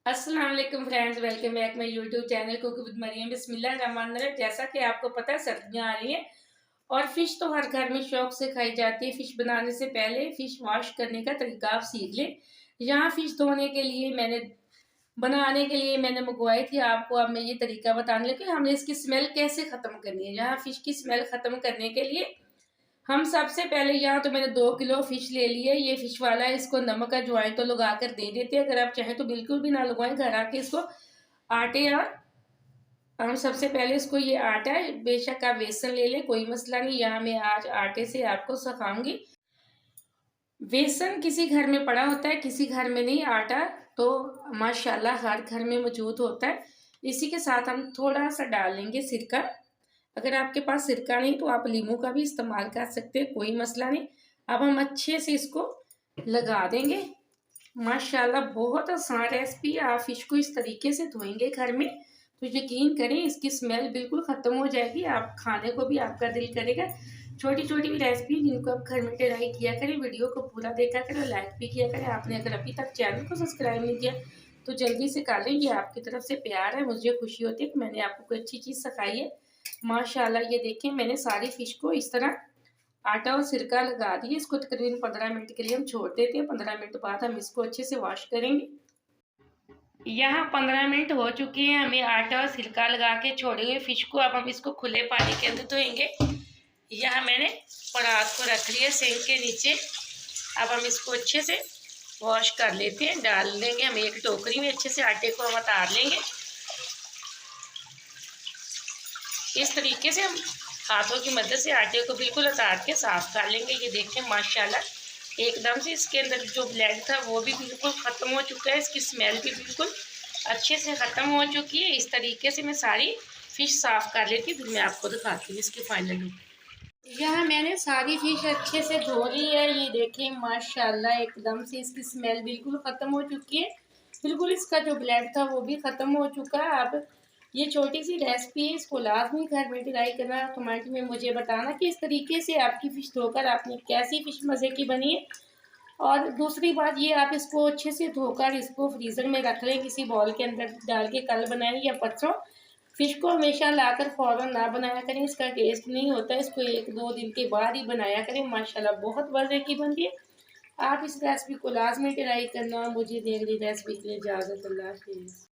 अस्सलाम वालेकुम friends, welcome back my YouTube channel cook with Mariam. बिस्मिल्लाहिर्रहमानिर्रहीम। जैसा कि आपको पता है सर्दियाँ आ रही हैं और फ़िश तो हर घर में शौक से खाई जाती है। फ़िश बनाने से पहले फ़िश वॉश करने का तरीका आप सीख लें। यहाँ फ़िश धोने के लिए बनाने के लिए मैंने मंगवाई थी। आपको अब मैं ये तरीका बताने लगी हमने इसकी स्मेल कैसे ख़त्म करनी है। यहाँ फ़िश की स्मेल ख़त्म करने के लिए हम सबसे पहले यहाँ तो मैंने 2 किलो फिश ले ली है। ये फिश वाला है, इसको नमक अजवाइन तो लगा कर दे देते हैं। अगर आप चाहें तो बिल्कुल भी ना लगवाएं, घर आके इसको आटे और हम सबसे पहले इसको ये आटा है, बेशक आप बेसन ले लें, कोई मसला नहीं। यहाँ मैं आज आटे से आपको सिखाऊंगी। बेसन किसी घर में पड़ा होता है, किसी घर में नहीं। आटा तो माशाल्लाह हर घर में मौजूद होता है। इसी के साथ हम थोड़ा सा डाल लेंगे सिरका। अगर आपके पास सिरका नहीं तो आप नींबू का भी इस्तेमाल कर सकते हैं, कोई मसला नहीं। अब हम अच्छे से इसको लगा देंगे। माशाल्लाह बहुत आसान रेसिपी। आप फिश को इस तरीके से धोएंगे घर में तो यकीन करें इसकी स्मेल बिल्कुल ख़त्म हो जाएगी। आप खाने को भी आपका दिल करेगा। छोटी छोटी भी रेसिपी जिनको आप घर में ट्राई किया करें। वीडियो को पूरा देखा करें, लाइक भी किया करें। आपने अगर अभी तक चैनल को सब्सक्राइब नहीं किया तो जल्दी से कर लें। ये आपकी तरफ से प्यार है, मुझे खुशी होती है कि मैंने आपको कोई अच्छी चीज़ सिखाई है। माशाल्लाह ये देखें मैंने सारी फिश को इस तरह आटा और सिरका लगा दिए। इसको तकरीबन 15 मिनट के लिए हम छोड़ देते हैं। 15 मिनट बाद हम इसको अच्छे से वॉश करेंगे। यहाँ 15 मिनट हो चुके हैं। हमें आटा और सिरका लगा के छोड़े हुए फिश को अब हम इसको खुले पानी के अंदर धोएंगे। यहाँ मैंने परात को रख लिया सिंक के नीचे। अब हम इसको अच्छे से वॉश कर लेते हैं। डाल देंगे हम एक टोकरी में, अच्छे से आटे को हम उतार लेंगे। इस तरीके से हम हाथों की मदद से आटे को बिल्कुल उतार के साफ कर लेंगे। ये देखें माशाल्लाह एकदम से इसके अंदर जो ब्लड था वो भी बिल्कुल ख़त्म हो चुका है। इसकी स्मेल भी बिल्कुल अच्छे से ख़त्म हो चुकी है। इस तरीके से मैं सारी फ़िश साफ़ कर लेती हूँ, फिर मैं आपको दिखाती हूँ इसकी फाइनल लुक। यहाँ मैंने सारी फ़िश अच्छे से धो ली है। ये देखें माशाल्लाह एकदम से इसकी स्मेल बिल्कुल ख़त्म हो चुकी है। बिल्कुल इसका जो ब्लड था वो भी ख़त्म हो चुका है। अब ये छोटी सी रेसिपी है, इसको लाजमी घर में ट्राई करना। कमेंट में मुझे बताना कि इस तरीके से आपकी फ़िश धोकर आपने कैसी फ़िश मज़े की बनी है। और दूसरी बात ये, आप इसको अच्छे से धोकर इसको फ्रीज़र में रख लें, किसी बॉल के अंदर डाल के कल बनाएं या परसों। फ़िश को हमेशा लाकर फ़ौरन ना बनाया करें, इसका टेस्ट नहीं होता है। इसको 1-2 दिन के बाद ही बनाया करें। माशाल्लाह बहुत मज़े की बनती है। आप इस रेसिपी को लाजमी ट्राई करना। मुझे अगली रेसिपी के लिए इजाज़त। अल्लाह हाफ़िज़।